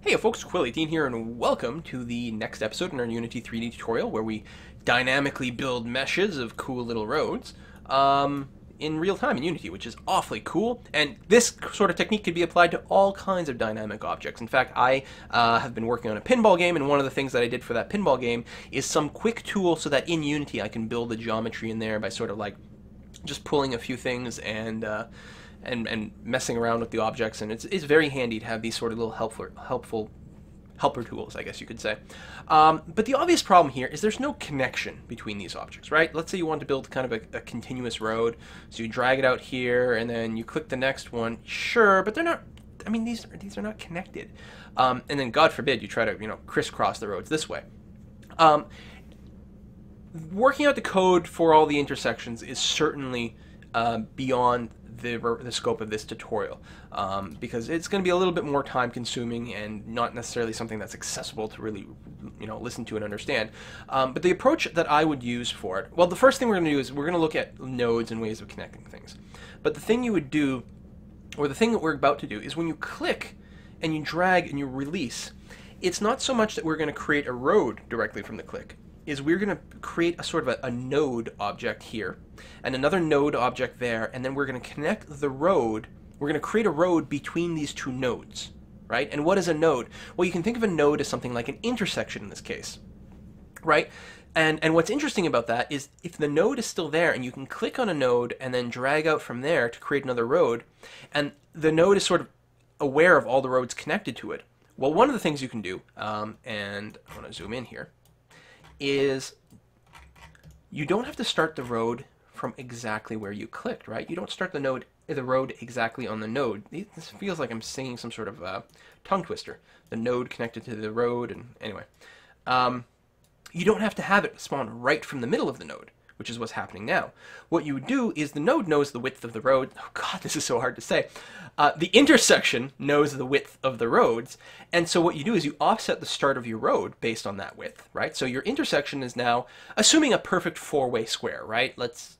Hey folks, Quill18 here, and welcome to the next episode in our Unity 3D tutorial where we dynamically build meshes of cool little roads in real time in Unity, which is awfully cool. And this sort of technique could be applied to all kinds of dynamic objects. In fact, I have been working on a pinball game, and one of the things that I did for that pinball game is some quick tool so that in Unity I can build the geometry in there by sort of like just pulling a few things and messing around with the objects, and it's very handy to have these sort of little helpful helper tools, I guess you could say. But the obvious problem here is there's no connection between these objects, right? Let's say you want to build kind of a continuous road, so you drag it out here, and then you click the next one. Sure, but they're not. I mean, these are not connected. And then, God forbid, you try to crisscross the roads this way. Working out the code for all the intersections is certainly beyond the scope of this tutorial, because it's going to be a little bit more time consuming and not necessarily something that's accessible to really listen to and understand. But the approach that I would use for it, well, the first thing we're going to do is we're going to look at nodes and ways of connecting things. But the thing you would do, or the thing that we're about to do, is when you click and you drag and you release, it's not so much that we're going to create a road directly from the click, is we're going to create a sort of a node object here and another node object there, and then we're going to connect the road. We're going to create a road between these two nodes, right? And what is a node? Well, you can think of a node as something like an intersection in this case, right? And what's interesting about that is if the node is still there and you can click on a node and then drag out from there to create another road, and the node is sort of aware of all the roads connected to it. Well, one of the things you can do, and I want to zoom in here, is you don't have to start the road from exactly where you clicked, right? You don't start the road exactly on the node. This feels like I'm singing some sort of tongue twister. The node connected to the road, and anyway. You don't have to have it spawn right from the middle of the node, which is what's happening now. What you would do is the node knows the width of the road. Oh God, this is so hard to say. The intersection knows the width of the roads, and so what you do is you offset the start of your road based on that width, right? So your intersection is now, assuming a perfect four-way square, right? Let's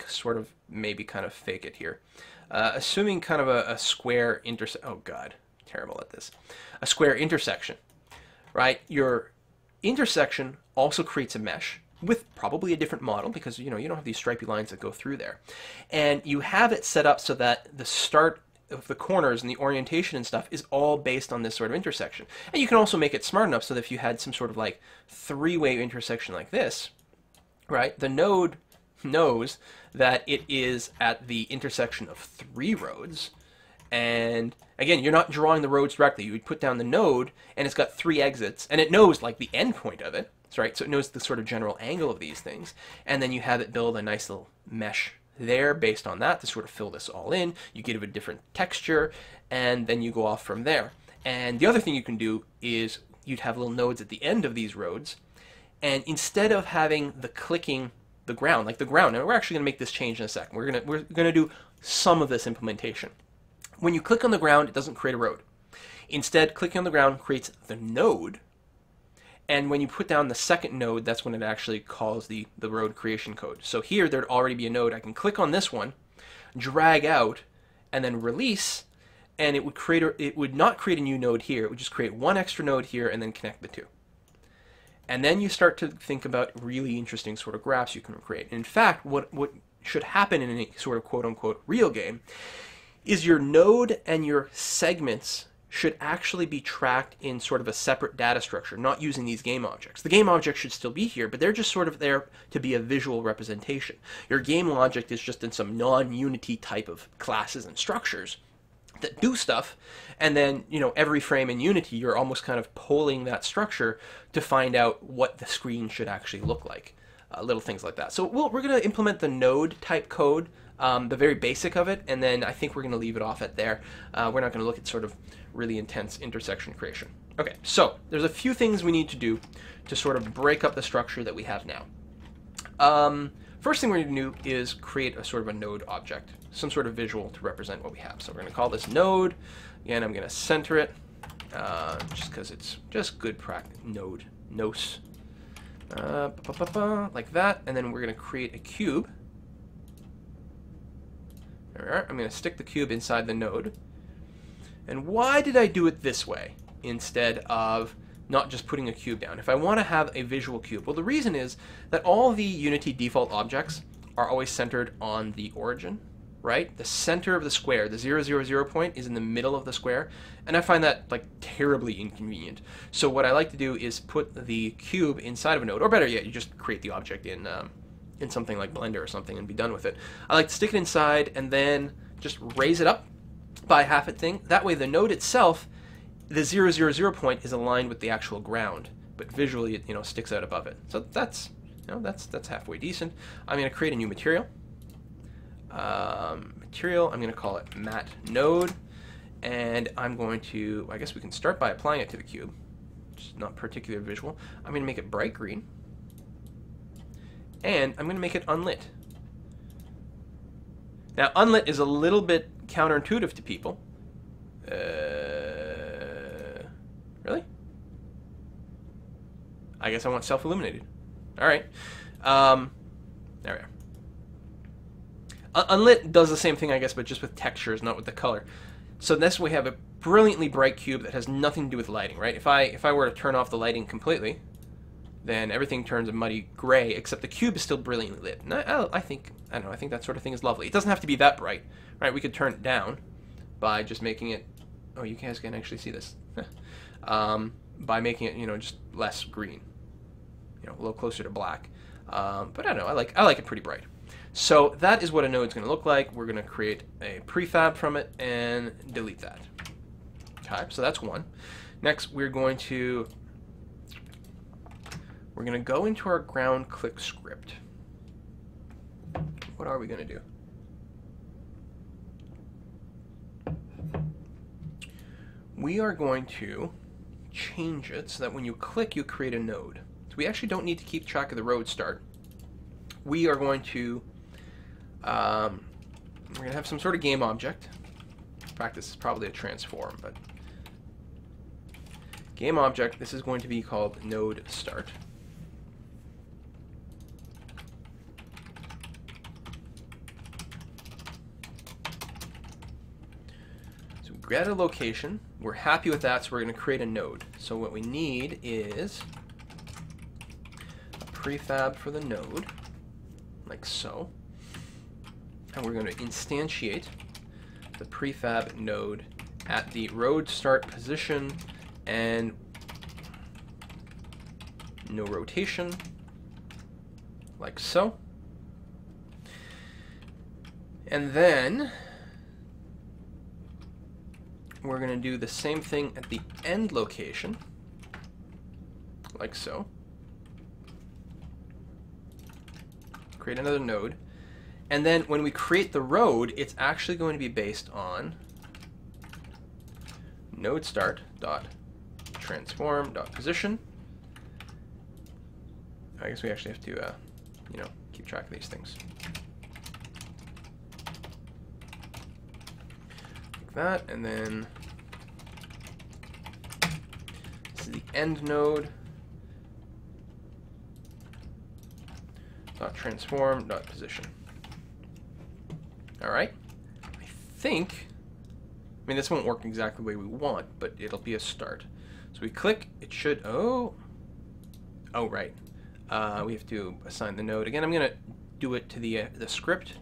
sort of maybe kind of fake it here. Assuming kind of a square intersection. Oh God, terrible at this. A square intersection, right? Your intersection also creates a mesh with probably a different model, because you don't have these stripy lines that go through there, and you have it set up so that the start of the corners and the orientation and stuff is all based on this sort of intersection. And you can also make it smart enough so that if you had some sort of like three-way intersection like this, right, the node knows that it is at the intersection of three roads. And again, you're not drawing the roads directly. You would put down the node, and it's got three exits, and it knows like the end point of it, right? So it knows the sort of general angle of these things, and then you have it build a nice little mesh there based on that to sort of fill this all in. You give it a different texture, and then you go off from there. And the other thing you can do is you'd have little nodes at the end of these roads, and instead of having the clicking the ground, like the ground, and we're actually going to make this change in a second. We're gonna do some of this implementation. When you click on the ground, it doesn't create a road. Instead, clicking on the ground creates the node. And when you put down the second node, that's when it actually calls the road creation code. So here, there'd already be a node. I can click on this one, drag out, and then release, and it would not create a new node here. It would just create one extra node here and then connect the two. And then you start to think about really interesting sort of graphs you can create. And in fact, what should happen in any sort of quote-unquote real game is your node and your segments should actually be tracked in sort of a separate data structure, not using these game objects. The game objects should still be here, but they're just sort of there to be a visual representation. Your game logic is just in some non-Unity type of classes and structures that do stuff, and then every frame in Unity you're almost kind of polling that structure to find out what the screen should actually look like. Little things like that. So we're going to implement the node type code, the very basic of it, and then I think we're going to leave it off at there. We're not going to look at sort of really intense intersection creation. Okay, so there's a few things we need to do to sort of break up the structure that we have now. First thing we're going to do is create a sort of a node object, some sort of visual to represent what we have. So we're going to call this node. Again, I'm going to center it, just because it's just good practice. Node, nos. Like that, and then we're going to create a cube. Alright, I'm going to stick the cube inside the node. And why did I do it this way? instead of not just putting a cube down. If I want to have a visual cube, well, the reason is that all the Unity default objects are always centered on the origin, right? The center of the square, the 0, 0, 0 point is in the middle of the square, and I find that like terribly inconvenient. So what I like to do is put the cube inside of a node, or better yet, you just create the object in something like Blender or something and be done with it. I like to stick it inside and then just raise it up by half a thing. That way the node itself, the 0, 0, 0 point is aligned with the actual ground, but visually it sticks out above it. So that's that's halfway decent. I'm going to create a new material. I'm going to call it mat node, and I'm going to, I guess we can start by applying it to the cube, which is not particularly visual. I'm going to make it bright green, and I'm going to make it unlit. Now, unlit is a little bit counterintuitive to people. Really? I guess I want self-illuminated. All right. There we are. Unlit does the same thing, I guess, but just with textures, not with the color. So this we have a brilliantly bright cube that has nothing to do with lighting, right? If I were to turn off the lighting completely, then everything turns a muddy gray, except the cube is still brilliantly lit. And I think that sort of thing is lovely. It doesn't have to be that bright, right? We could turn it down by just making it. Oh, you guys can actually see this. By making it, just less green, a little closer to black. But I don't know. I like it pretty bright. So that is what a node's going to look like. We're going to create a prefab from it and delete that. Okay, so that's one. Next, we're going to go into our ground click script. What are we going to do? We are going to change it so that when you click, you create a node. So we actually don't need to keep track of the road start. We are going to we're going to have some sort of game object. In fact, this is probably a transform, but game object. This is going to be called node start. So we get a location. We're happy with that, so we're going to create a node. So what we need is a prefab for the node, like so. And we're going to instantiate the prefab node at the road start position and no rotation, like so. And then we're going to do the same thing at the end location, like so. Create another node. And then when we create the road, it's actually going to be based on node start dot transform dot position. I guess we actually have to, keep track of these things. Like that, and then this is the end node dot transform dot position. All right. I think. I mean, this won't work exactly the way we want, but it'll be a start. So we click. It should. Oh, right. We have to assign the node again. I'm gonna do it to the script,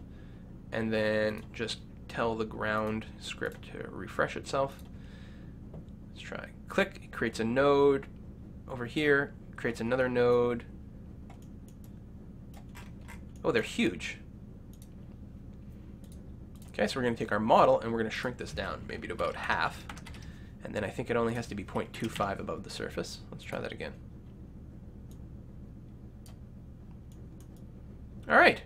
and then just tell the ground script to refresh itself. Let's try. Click. It creates a node over here. Creates another node. Oh, they're huge. Okay, so we're going to take our model and we're going to shrink this down, maybe to about half. And then I think it only has to be 0.25 above the surface. Let's try that again. All right.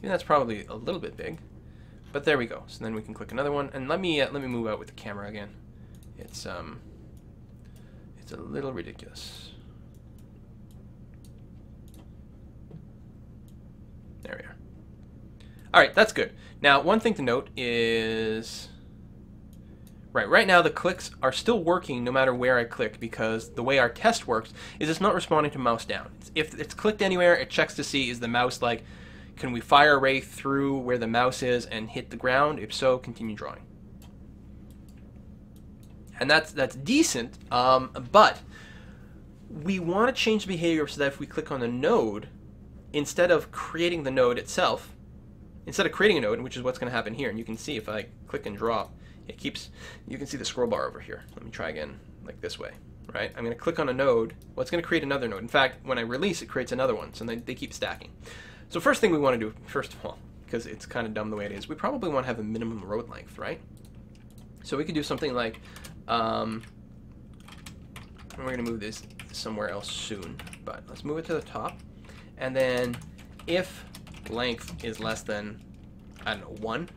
And that's probably a little bit big, but there we go. So then we can click another one, and let me move out with the camera again. It's a little ridiculous. There we are. All right, that's good. Now, one thing to note is, right now the clicks are still working no matter where I click, because the way our test works is it's not responding to mouse down. If it's clicked anywhere, it checks to see, is the mouse like, can we fire a ray through where the mouse is and hit the ground? If so, continue drawing. And that's decent, but we want to change the behavior so that if we click on the node, instead of creating the node itself, instead of creating a node, which is what's going to happen here, and you can see if I click and drop, it keeps, you can see the scroll bar over here. Let me try again, like this way, right? I'm going to click on a node. Well, it's going to create another node. In fact, when I release, it creates another one, so they keep stacking. So first thing we want to do, first of all, because it's kind of dumb the way it is, we probably want to have a minimum road length, right? So we could do something like, we're going to move this somewhere else soon, but let's move it to the top. And then if length is less than, I don't know, 1,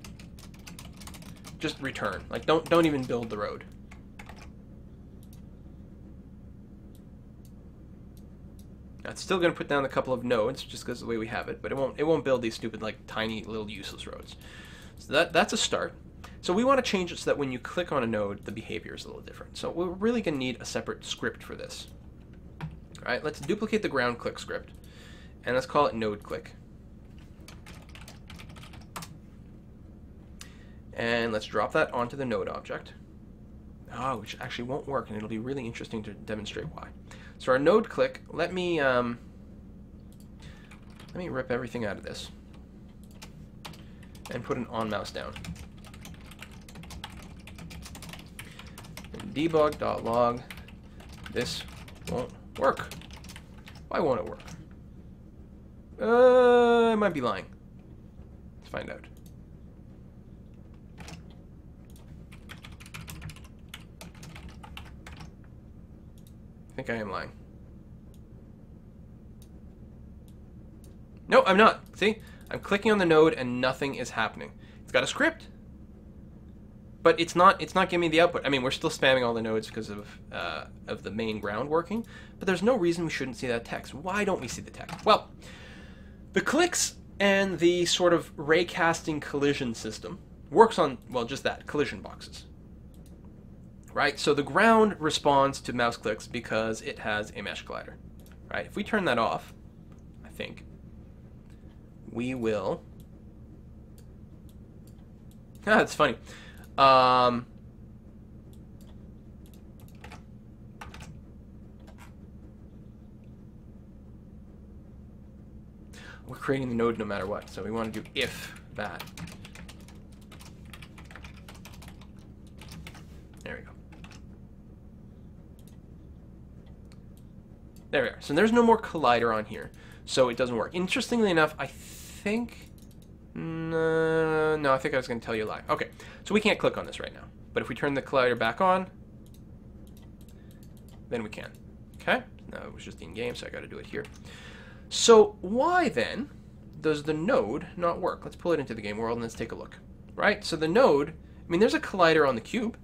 just return. Like, don't even build the road. Now, it's still going to put down a couple of nodes just because of the way we have it, but it won't build these stupid, like, tiny little useless roads. So that's a start. So we want to change it so that when you click on a node, the behavior is a little different. So we're really going to need a separate script for this. All right, let's duplicate the ground click script, and let's call it node click. And let's drop that onto the node object. Oh, which actually won't work, and it'll be really interesting to demonstrate why. So our node click, let me rip everything out of this and put an on mouse down. And debug.log, this won't work. Why won't it work? I might be lying. Let's find out. I think I am lying. No, I'm not. See? I'm clicking on the node and nothing is happening. It's got a script, but it's not giving me the output. I mean, we're still spamming all the nodes because of the main ground working, but there's no reason we shouldn't see that text. Why don't we see the text? Well, the clicks and the sort of raycasting collision system works on, well, just that, collision boxes. Right? So the ground responds to mouse clicks because it has a mesh collider. Right? If we turn that off, I think, we will... Ah, it's funny. We're creating the node no matter what, so we want to do if that. There we go. There we are. So there's no more collider on here, so it doesn't work. Interestingly enough, I think... No, I think I was going to tell you a lie. Okay, so we can't click on this right now. But if we turn the collider back on, then we can. Okay? No, it was just in-game, so I got to do it here. So why then does the node not work? Let's pull it into the game world and let's take a look. Right? So the node, I mean, there's a collider on the cube,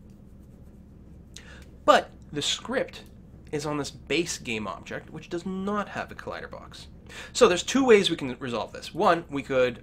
but the script is on this base game object, which does not have a collider box. So there's two ways we can resolve this. One, we could,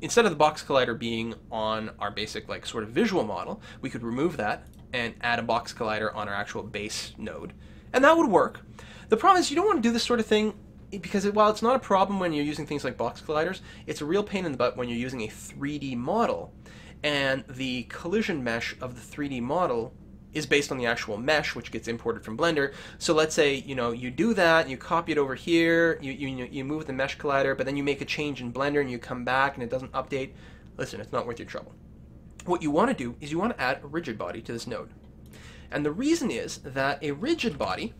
instead of the box collider being on our basic, like, sort of visual model, we could remove that and add a box collider on our actual base node. And that would work. The problem is you don't want to do this sort of thing because while it's not a problem when you're using things like box colliders, it's a real pain in the butt when you're using a 3D model and the collision mesh of the 3D model is based on the actual mesh, which gets imported from Blender. So let's say, you know, you do that, you copy it over here, you move the mesh collider, but then you make a change in Blender and you come back and it doesn't update. Listen, it's not worth your trouble. What you want to do is you want to add a rigid body to this node. And the reason is that a rigid body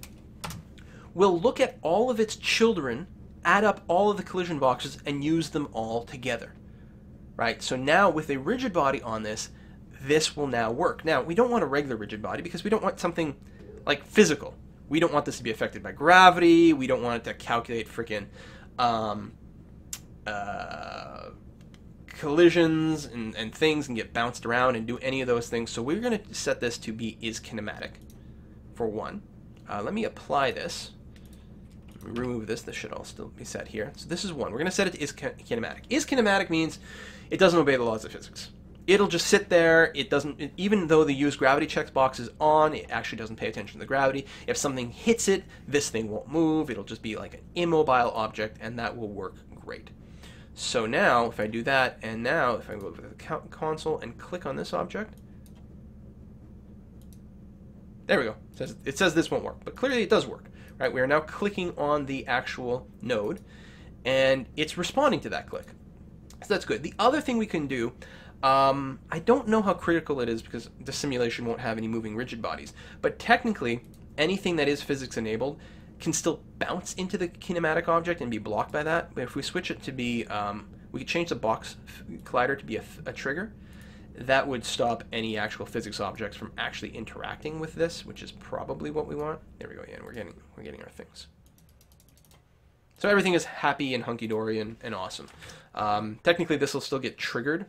will look at all of its children, add up all of the collision boxes, and use them all together. Right? So now with a rigid body on this, this will now work. Now, we don't want a regular rigid body because we don't want something like physical. We don't want this to be affected by gravity. We don't want it to calculate freaking collisions and things and get bounced around and do any of those things. So we're going to set this to be is kinematic for one. Let me apply this. Remove this. This should all still be set here. So this is one. We're going to set it to is kinematic. Is kinematic means it doesn't obey the laws of physics. It'll just sit there. It doesn't, even though the use gravity checkbox is on, it actually doesn't pay attention to the gravity. If something hits it, this thing won't move. It'll just be like an immobile object, and that will work great. So now, if I do that, and now if I go over to the console and click on this object, There we go. It says this won't work, but clearly it does work, right? We are now clicking on the actual node, and it's responding to that click. So that's good. The other thing we can do, I don't know how critical it is because the simulation won't have any moving rigid bodies, but technically anything that is physics enabled can still bounce into the kinematic object and be blocked by that. But if we switch it to be, we could change the box collider to be a trigger. That would stop any actual physics objects from actually interacting with this, which is probably what we want. There we go. Yeah, we're getting our things. So everything is happy and hunky-dory and awesome. Technically, this will still get triggered.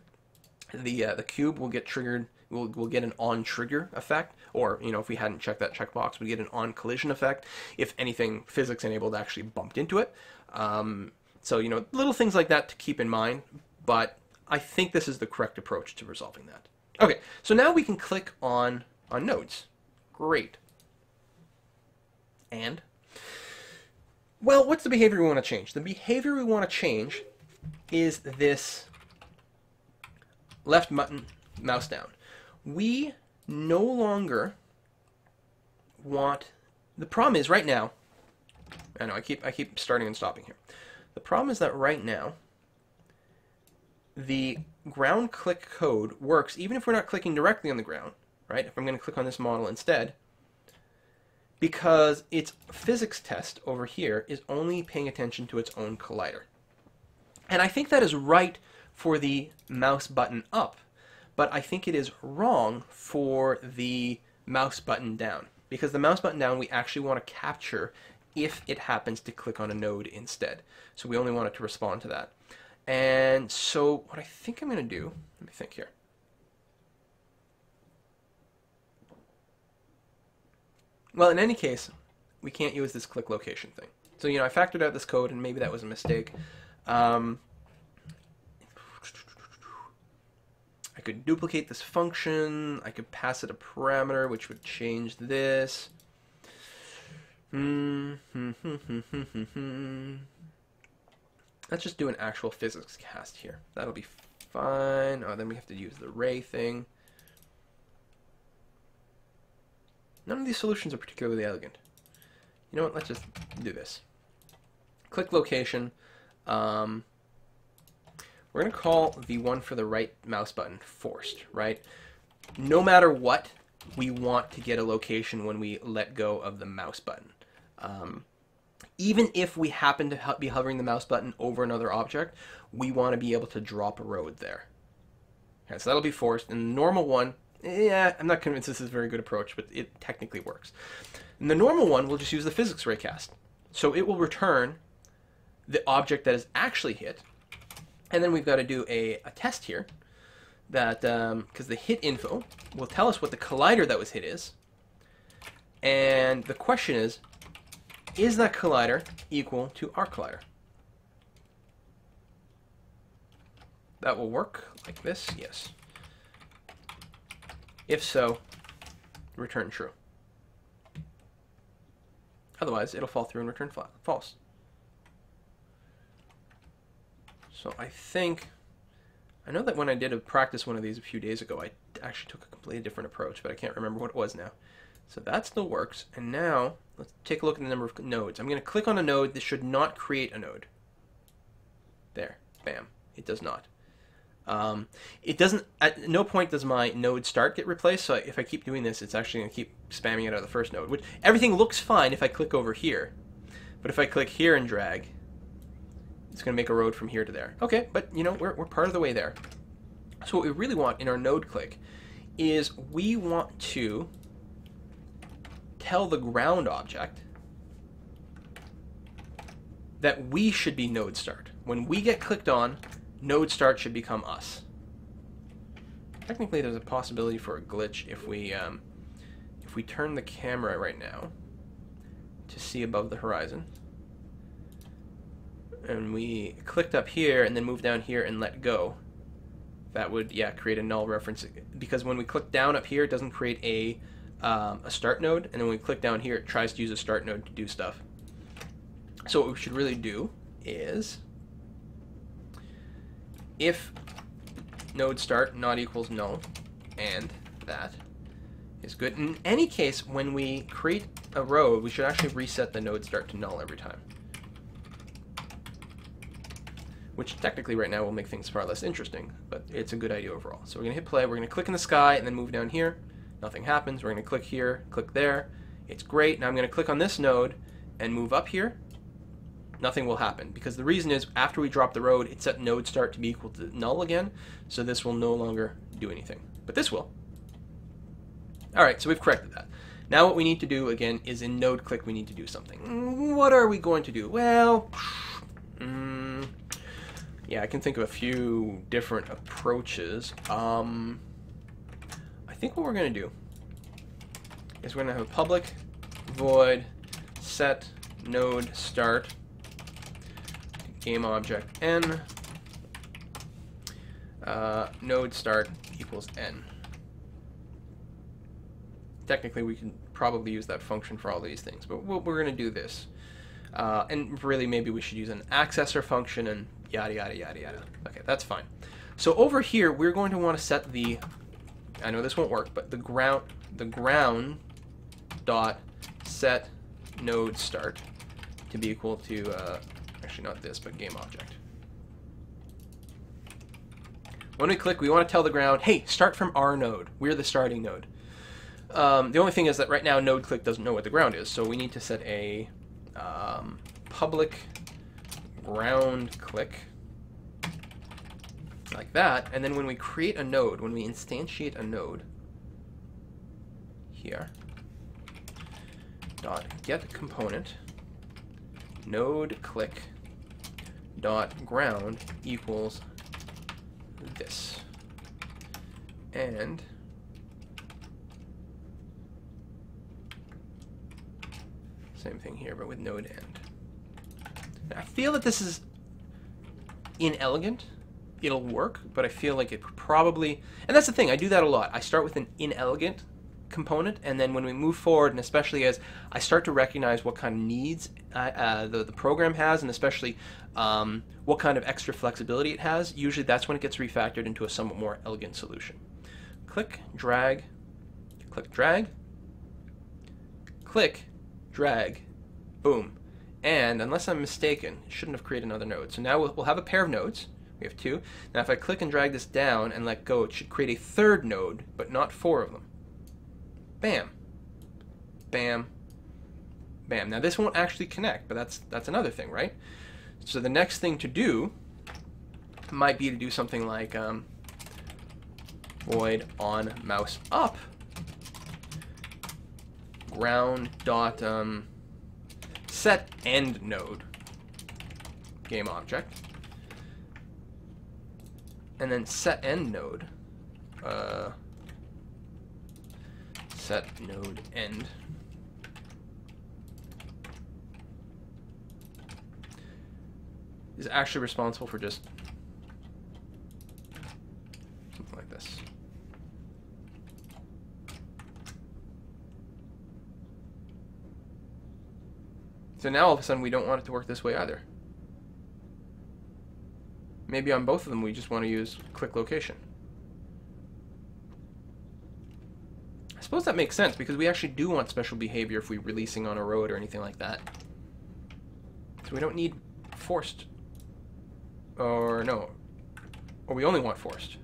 The cube will get triggered. We'll get an on-trigger effect, or if we hadn't checked that checkbox, we get an on-collision effect if anything physics-enabled actually bumped into it. So little things like that to keep in mind, but I think this is the correct approach to resolving that. Okay, so now we can click on nodes. Great. And well, what's the behavior we want to change? The behavior we want to change is this left button, mouse down. We no longer want, the problem is right now, I know I keep starting and stopping here. The problem is that right now, the ground click code works even if we're not clicking directly on the ground, right? If I'm going to click on this model instead, because its physics test over here is only paying attention to its own collider. And I think that is right for the mouse button up, but I think it is wrong for the mouse button down, because the mouse button down we actually want to capture if it happens to click on a node instead. So we only want it to respond to that. And so what I think I'm going to do, let me think here. Well, in any case, we can't use this click location thing. So, I factored out this code, and maybe that was a mistake. I could duplicate this function. I could pass it a parameter, which would change this. Let's just do an actual physics cast here. That'll be fine. Oh, then we have to use the ray thing. None of these solutions are particularly elegant. You know what? Let's just do this. Click location. We're going to call the one for the right mouse button forced, right? No matter what, we want to get a location when we let go of the mouse button. Even if we happen to be hovering the mouse button over another object, we want to be able to drop a road there. Okay, so that'll be forced. And the normal one, yeah, I'm not convinced this is a very good approach, but it technically works. And the normal one, we'll just use the physics raycast. So it will return the object that is actually hit. And then we've got to do a test here that, because the hit info will tell us what the collider that was hit is. And the question is that collider equal to our collider? That will work like this, yes. If so, return true. Otherwise, it'll fall through and return false. So I know that when I did a practice one of these a few days ago, I actually took a completely different approach, but I can't remember what it was now. So that still works. And now, let's take a look at the number of nodes. I'm going to click on a node. This should not create a node. There. Bam. It does not. It doesn't, at no point does my node start get replaced, so if I keep doing this, it's actually going to keep spamming it out of the first node. Which, everything looks fine if I click over here. But if I click here and drag, it's going to make a road from here to there. Okay, but we're part of the way there. So what we really want in our node click is we want to tell the ground object that we should be node start. When we get clicked on, node start should become us. Technically, there's a possibility for a glitch if we turn the camera right now to see above the horizon, and we clicked up here and then moved down here and let go. That would, create a null reference, because when we click down up here, it doesn't create a start node, and then when we click down here, it tries to use a start node to do stuff. So what we should really do is, if node start not equals null, and that is good. In any case, when we create a road, we should actually reset the node start to null every time. Which technically right now will make things far less interesting, but it's a good idea overall. So we're going to hit play, we're going to click in the sky and then move down here. Nothing happens. We're going to click here, click there. It's great. Now I'm going to click on this node and move up here. Nothing will happen because the reason is after we drop the road, it set node start to be equal to null again. So this will no longer do anything, but this will. All right, so we've corrected that. Now what we need to do again is in node click, we need to do something. What are we going to do? Well, yeah, I can think of a few different approaches. I think what we're going to do is we're going to have a public void set node start game object n node start equals n. Technically, we can probably use that function for all these things, but we're going to do this. And really, maybe we should use an accessor function and yada, yada, yada, yada. Okay, that's fine. So over here, we're going to want to set the, I know this won't work, but the ground dot set node start to be equal to, actually not this, but game object. When we click, we want to tell the ground, hey, start from our node. We're the starting node. The only thing is that right now node click doesn't know what the ground is, so we need to set a public ground click like that, and then when we create a node, when we instantiate a node here, dot get component node click dot ground equals this, and same thing here, but with node end. Now, I feel that this is inelegant. It'll work, but I feel like it probably, and that's the thing, I do that a lot. I start with an inelegant component, and then when we move forward, and especially as I start to recognize what kind of needs the program has, and especially what kind of extra flexibility it has, usually that's when it gets refactored into a somewhat more elegant solution. Click, drag, click, drag, click, drag, boom. And unless I'm mistaken, it shouldn't have created another node. So now we'll have a pair of nodes. We have two. Now if I click and drag this down and let go, it should create a third node, but not four of them. Bam. Bam. Bam. Now this won't actually connect, but that's another thing, right? So the next thing to do might be to do something like void on mouse up ground dot set end node game object, and then set end node set node end is actually responsible for just something like this. So now all of a sudden we don't want it to work this way either. Maybe on both of them we just want to use click location. I suppose that makes sense because we actually do want special behavior if we're releasing on a road or anything like that. So we don't need forced. Or no. Or we only want forced.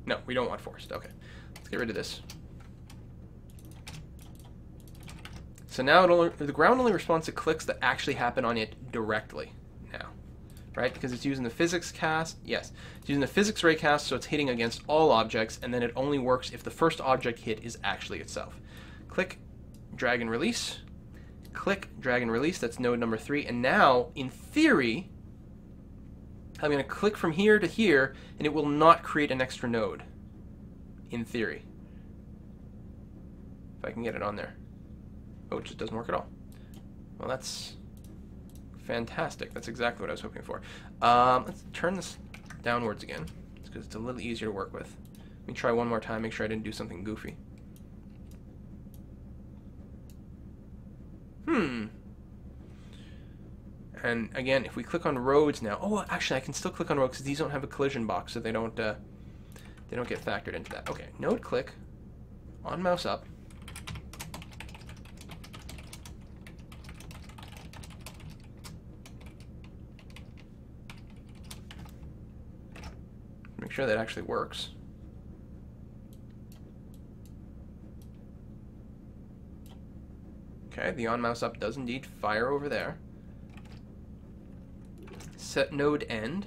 No, we don't want forced. Okay. Let's get rid of this. So now the ground only responds to clicks that actually happen on it directly now. Right? Because it's using the physics cast. Yes. It's using the physics ray cast, so it's hitting against all objects, and then it only works if the first object hit is actually itself. Click, drag and release. Click, drag and release. That's node number 3. And now, in theory, I'm going to click from here to here, and it will not create an extra node. In theory. If I can get it on there. Oh, it just doesn't work at all. Well, that's fantastic. That's exactly what I was hoping for. Let's turn this downwards again, because it's a little easier to work with. Let me try one more time, make sure I didn't do something goofy. And again, if we click on roads now, oh, actually, I can still click on roads because these don't have a collision box, so they don't get factored into that. Okay, node click, on mouse up. Make sure that actually works. Okay, the on mouse up does indeed fire over there. Set node end.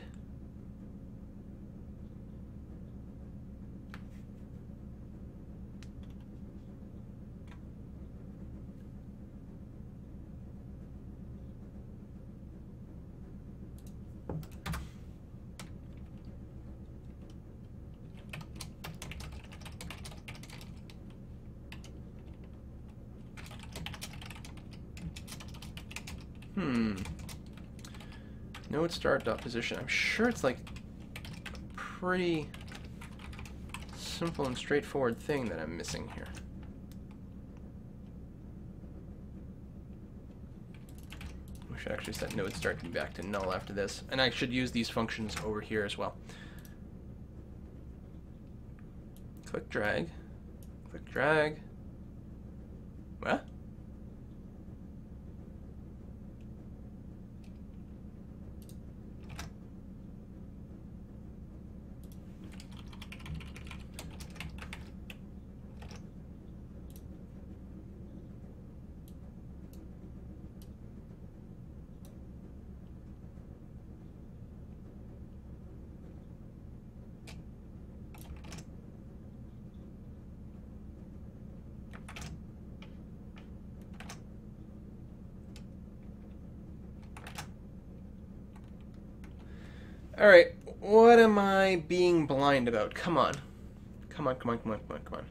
Node start dot position. I'm sure it's like a pretty simple and straightforward thing that I'm missing here. We should actually set node start to be back to null after this, and I should use these functions over here as well. Click drag, click drag. What? Alright, what am I being blind about? Come on. Come on, come on, come on, come on, come on.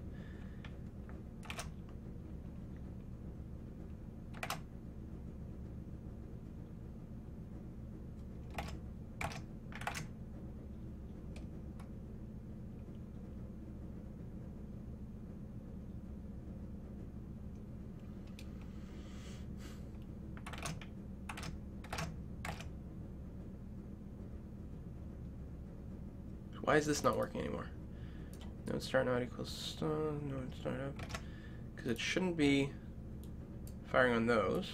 Why is this not working anymore? Node start node equals node start up. Because it shouldn't be firing on those.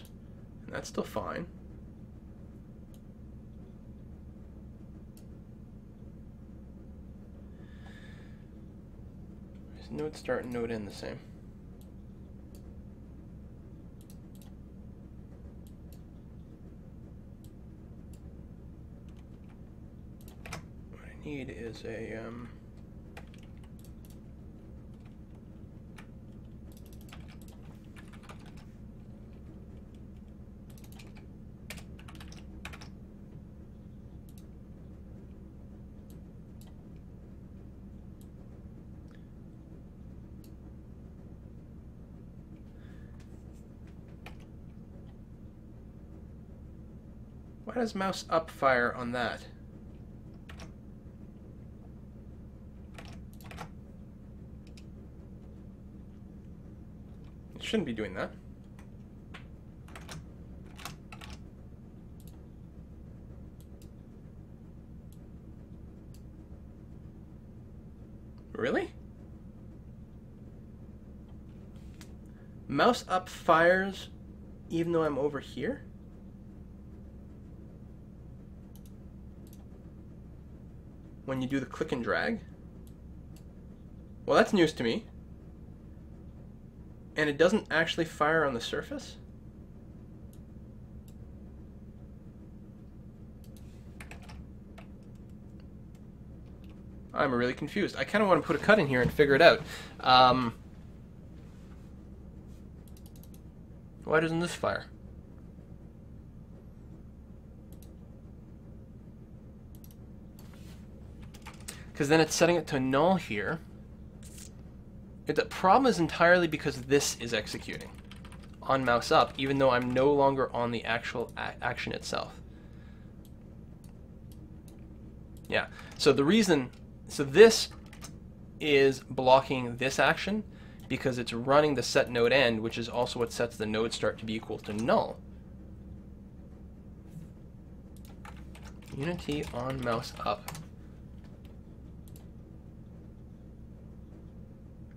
And that's still fine. Is node start and node end the same? Need is a why does mouse up fire on that? Shouldn't be doing that. Really? Mouse up fires even though I'm over here? When you do the click and drag? Well, that's news to me. And it doesn't actually fire on the surface? I'm really confused. I kind of want to put a cut in here and figure it out. Why doesn't this fire? Because then it's setting it to null here. The problem is entirely because this is executing on mouse up, even though I'm no longer on the actual action itself. Yeah, so the reason, so this is blocking this action because it's running the set node end, which is also what sets the node start to be equal to null. Unity on mouse up.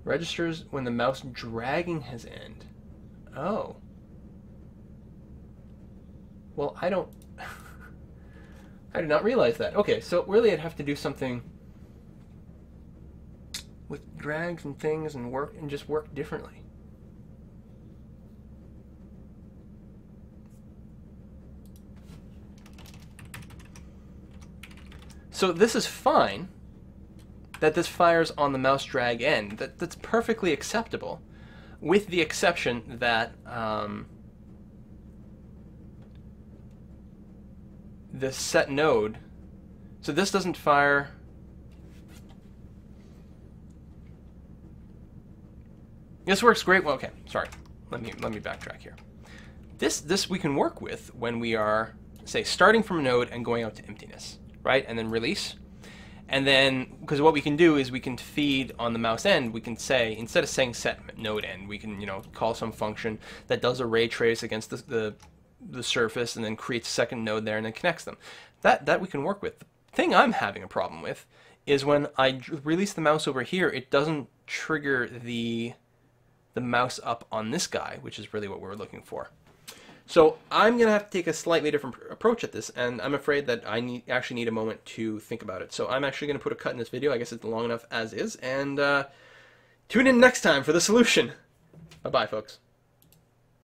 Registers when the mouse dragging has end. Oh. Well, I don't... I did not realize that. Okay, so really I'd have to do something with drags and things and work and just work differently. So this is fine that this fires on the mouse drag end. That's perfectly acceptable, with the exception that the set node, so this doesn't fire. This works great. Well, okay, sorry. Let me backtrack here. This we can work with when we are, say, starting from a node and going out to emptiness, right? And then release. And then, because what we can do is we can feed on the mouse end, we can say, instead of saying set node end, we can, call some function that does a ray trace against the surface and then creates a second node there and then connects them. That we can work with. The thing I'm having a problem with is when I release the mouse over here, it doesn't trigger the mouse up on this guy, which is really what we're looking for. So I'm going to have to take a slightly different approach at this, and I'm afraid that I actually need a moment to think about it. So I'm actually going to put a cut in this video. I guess it's long enough as is, and tune in next time for the solution. Bye-bye, folks.